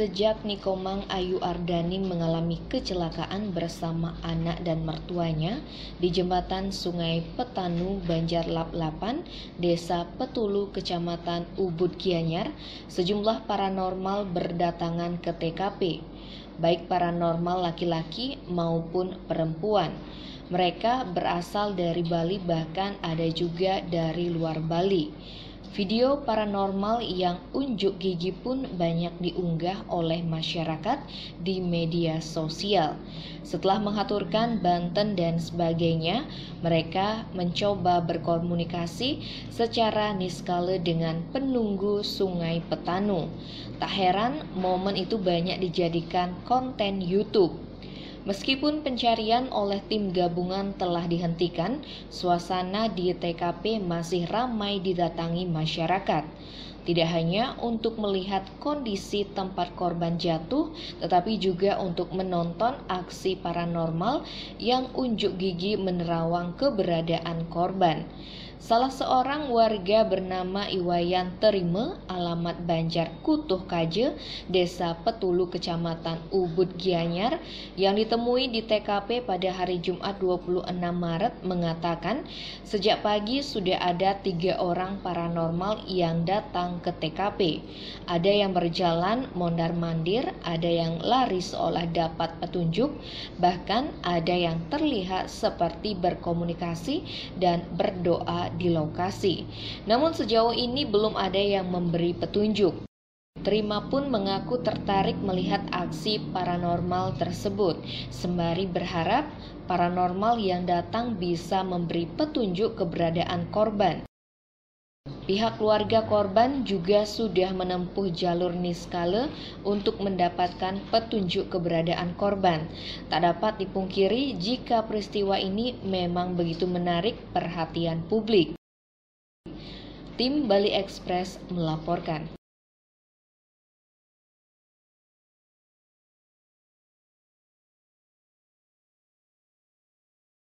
sejak Nikomang Ayu Ardani mengalami kecelakaan bersama anak dan mertuanya di jembatan Sungai Petanu, Banjarlap 8, Desa Petulu, Kecamatan Ubud Gianyar, sejumlah paranormal berdatangan ke TKP, baik paranormal laki-laki maupun perempuan. Mereka berasal dari Bali, bahkan ada juga dari luar Bali. Video paranormal yang unjuk gigi pun banyak diunggah oleh masyarakat di media sosial. Setelah menghaturkan banten dan sebagainya, mereka mencoba berkomunikasi secara niskala dengan penunggu Sungai Petanu. Tak heran momen itu banyak dijadikan konten YouTube. Meskipun pencarian oleh tim gabungan telah dihentikan, suasana di TKP masih ramai didatangi masyarakat. Tidak hanya untuk melihat kondisi tempat korban jatuh, tetapi juga untuk menonton aksi paranormal yang unjuk gigi menerawang keberadaan korban. Salah seorang warga bernama Iwayan Terime, alamat Banjar Kutuh Kaje, Desa Petulu, Kecamatan Ubud Gianyar, yang ditemui di TKP pada hari Jumat 26 Maret mengatakan sejak pagi sudah ada 3 orang paranormal yang datang ke TKP. Ada yang berjalan mondar-mandir, ada yang lari seolah dapat petunjuk, bahkan ada yang terlihat seperti berkomunikasi dan berdoa di lokasi. Namun sejauh ini belum ada yang memberi petunjuk. Terima pun mengaku tertarik melihat aksi paranormal tersebut, sembari berharap paranormal yang datang bisa memberi petunjuk keberadaan korban. Pihak keluarga korban juga sudah menempuh jalur niskala untuk mendapatkan petunjuk keberadaan korban. Tak dapat dipungkiri jika peristiwa ini memang begitu menarik perhatian publik. Tim Bali Express melaporkan.